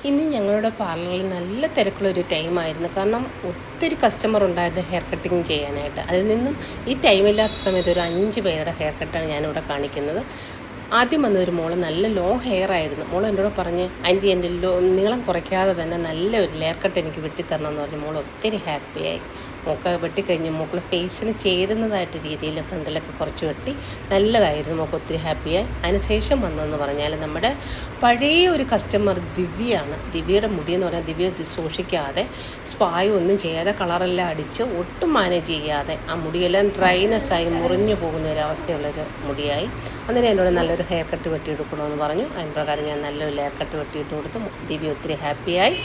ഇന്ന് ഞങ്ങളുടെ പാർലറിൽ നല്ല തിരക്കുള്ളൊരു ടൈമായിരുന്നു. കാരണം ഒത്തിരി കസ്റ്റമർ ഉണ്ടായിരുന്നു ഹെയർ കട്ടിങ് ചെയ്യാനായിട്ട്. അതിൽ നിന്നും ഈ ടൈമില്ലാത്ത സമയത്ത് ഒരു 5 പേരുടെ ഹെയർ കട്ടാണ് ഞാനിവിടെ കാണിക്കുന്നത്. ആദ്യം വന്നൊരു മോള് നല്ല ലോങ് ഹെയർ ആയിരുന്നു. മോൾ എന്നോട് പറഞ്ഞ് ആൻറ്റി എൻ്റെ നീളം കുറയ്ക്കാതെ തന്നെ നല്ല ഒരു ഹെയർ കട്ട് എനിക്ക് വെട്ടിത്തരണം എന്ന് പറഞ്ഞ് മോൾ ഒത്തിരി ഹാപ്പിയായി. മോൾക്ക് വെട്ടിക്കഴിഞ്ഞ് മോൾ ഫേസിന് ചേരുന്നതായിട്ട് രീതിയിൽ ഫ്രണ്ടിലൊക്കെ കുറച്ച് വെട്ടി നല്ലതായിരുന്നു. മോൾക്ക് ഒത്തിരി ഹാപ്പിയായി. അതിനുശേഷം വന്നതെന്ന് പറഞ്ഞാൽ നമ്മുടെ പഴയ ഒരു കസ്റ്റമർ ദിവ്യയാണ്. ദിവ്യയുടെ മുടിയെന്ന് പറഞ്ഞാൽ ദിവ്യ സൂക്ഷിക്കാതെ സ്പായും ഒന്നും ചെയ്യാതെ കളറെല്ലാം അടിച്ച് ഒട്ടും മാനേജ് ചെയ്യാതെ ആ മുടിയെല്ലാം ഡ്രൈനെസ്സായി മുറിഞ്ഞു പോകുന്ന ഒരവസ്ഥയുള്ളൊരു മുടിയായി. അന്നേരം എന്നോട് നല്ലൊരു ഹെയർ കട്ട് വെട്ടിയെടുക്കണമെന്ന് പറഞ്ഞു. അതിന് പ്രകാരം ഞാൻ നല്ലൊരു ഹെയർ കട്ട് വെട്ടിയിട്ട് കൊടുത്തു. ദിവ്യ ഒത്തിരി ഹാപ്പിയായി.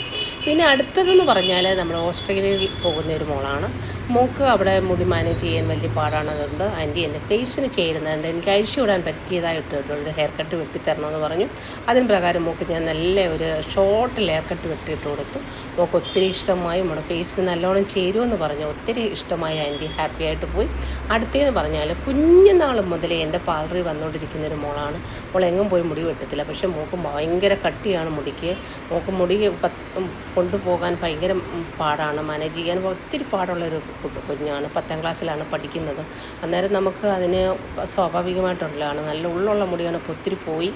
പിന്നെ അടുത്തതെന്ന് പറഞ്ഞാൽ നമ്മൾ ഓസ്ട്രേലിയയിൽ പോകുന്ന ഒരു മോളാണ്. മോൾക്ക് അവിടെ മുടി മാനേജ് ചെയ്യാൻ വലിയ പാടാണതുകൊണ്ട് ആൻറ്റി എൻ്റെ ഫേസിന് ചേരുന്നുണ്ട്, എനിക്ക് അഴിച്ചു വിടാൻ പറ്റിയതായിട്ടുള്ളൊരു ഹെയർ കട്ട് വെട്ടിത്തരണമെന്ന് പറഞ്ഞു. അതിന് പ്രകാരം മോൾക്ക് ഞാൻ നല്ല ഒരു ഷോർട്ട് ഹെയർ കട്ട് വെട്ടിയിട്ട് കൊടുത്തു. മോൾക്ക് ഒത്തിരി ഇഷ്ടമായി, നമ്മുടെ ഫേസിന് നല്ലോണം ചേരുമെന്ന് പറഞ്ഞു. ഒത്തിരി ഇഷ്ടമായി. ആൻറ്റി ഹാപ്പി ആയിട്ട് പോയി. അടുത്തതെന്ന് പറഞ്ഞാൽ കുഞ്ഞുനാൾ മുതലേ എൻ്റെ പാർലറിൽ വന്നുകൊണ്ടിരിക്കുന്നൊരു മോളാണ്. മോൾ എങ്ങും പോയി മുടി വെട്ടത്തില്ല. പക്ഷേ മോൾക്ക് ഭയങ്കര കട്ടിയാണ് മുടിക്ക്. മോൾക്ക് മുടി കൊണ്ടുപോകാൻ ഭയങ്കര പാടാണ്, മാനേജ് ചെയ്യാൻ ഒത്തിരി പാടുള്ളൊരു കുഞ്ഞാണ്. 10ാം ക്ലാസ്സിലാണ് പഠിക്കുന്നത്. അന്നേരം നമുക്ക് അതിന് സ്വാഭാവികമായിട്ടുള്ളതാണ്. നല്ല ഉള്ളുള്ള മുടിയാണ്. ഇപ്പോൾ ഒത്തിരി പോയി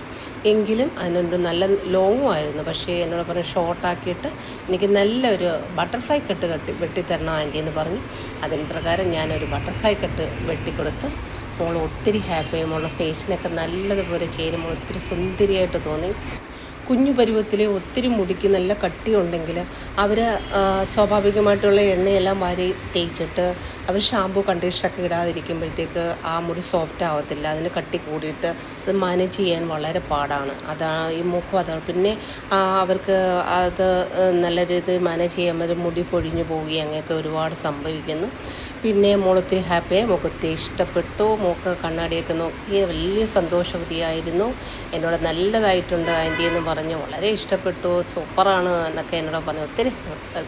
എങ്കിലും അതിനൊരു നല്ല ലോങ്ങും ആയിരുന്നു. പക്ഷേ എന്നോട് പറഞ്ഞ് ഷോർട്ടാക്കിയിട്ട് എനിക്ക് നല്ലൊരു ബട്ടർഫ്ലൈ കട്ട് വെട്ടിത്തരണം ആൻറ്റി എന്ന് പറഞ്ഞു. അതിന് പ്രകാരം ഞാനൊരു ബട്ടർഫ്ലൈ കട്ട് വെട്ടിക്കൊടുത്ത് മോൾ ഒത്തിരി ഹാപ്പിയായി. മോളുടെ ഫേസിനൊക്കെ നല്ലതുപോലെ ചേരുമ്പോൾ ഒത്തിരി സുന്ദരിയായിട്ട് തോന്നി. കുഞ്ഞു പരുവത്തിൽ ഒത്തിരി മുടിക്ക് നല്ല കട്ടിയുണ്ടെങ്കിൽ അവർ സ്വാഭാവികമായിട്ടുള്ള എണ്ണയെല്ലാം വാരി തേച്ചിട്ട് അവർ ഷാമ്പു കണ്ടീഷണറൊക്കെ ഇടാതിരിക്കുമ്പോഴത്തേക്ക് ആ മുടി സോഫ്റ്റ് ആവത്തില്ല. അതിന് കട്ടി കൂടിയിട്ട് അത് മാനേജ് ചെയ്യാൻ വളരെ പാടാണ്. അതാണ് ഈ മൂക്കും അതാണ്. പിന്നെ അവർക്ക് അത് നല്ല രീതിയിൽ മാനേജ് ചെയ്യുമ്പോൾ മുടി പൊഴിഞ്ഞു പോവുകയും അങ്ങനെയൊക്കെ ഒരുപാട് സംഭവിക്കുന്നു. പിന്നെ മോളൊത്തിരി ഹാപ്പിയായി. മോൾക്ക് ഒത്തിരി ഇഷ്ടപ്പെട്ടു. മോൾക്ക് കണ്ണാടിയൊക്കെ നോക്കി വലിയ സന്തോഷവതിയായിരുന്നു. എന്നോട് നല്ലതായിട്ടുണ്ട് ആൻറ്റി എന്ന് പറഞ്ഞ് വളരെ ഇഷ്ടപ്പെട്ടു, സൂപ്പറാണ് എന്നൊക്കെ എന്നോട് പറഞ്ഞു. ഒത്തിരി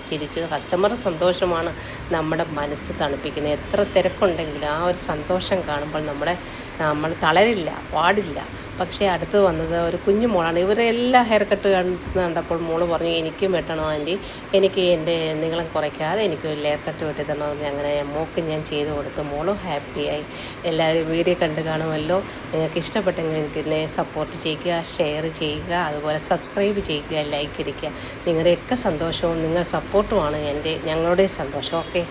ചിരിച്ചു. കസ്റ്റമർ സന്തോഷമാണ് നമ്മുടെ മനസ്സ് തണുപ്പിക്കുന്നത്. എത്ര തിരക്കുണ്ടെങ്കിലും ആ ഒരു സന്തോഷം കാണുമ്പോൾ നമ്മൾ തളരില്ല, പാടില്ല. പക്ഷേ അടുത്ത് വന്നത് ഒരു കുഞ്ഞു മോളാണ്. ഇവരെല്ലാ ഹെയർ കട്ട് കണ്ടപ്പോൾ മോള് പറഞ്ഞു എനിക്കും വെട്ടണം ആൻറ്റി, എനിക്ക് എൻ്റെ നീളം കുറയ്ക്കാതെ എനിക്കൊരു ഹെയർ കട്ട് വെട്ടി തരണം എന്ന്. അങ്ങനെ മോൾക്ക് ഞാൻ ചെയ്ത് കൊടുത്തു. മോളും ഹാപ്പിയായി. എല്ലാവരും വീഡിയോ കണ്ട് കാണുമല്ലോ. നിങ്ങൾക്ക് ഇഷ്ടപ്പെട്ടെങ്കിൽ എനിക്ക് എന്നെ സപ്പോർട്ട് ചെയ്യുക, ഷെയർ ചെയ്യുക, അതുപോലെ സബ്സ്ക്രൈബ് ചെയ്യുക, ലൈക്ക് അടിക്കുക. നിങ്ങളുടെയൊക്കെ സന്തോഷവും നിങ്ങൾ സപ്പോർട്ടുമാണ് ഞങ്ങളുടെ സന്തോഷം. ഓക്കെ.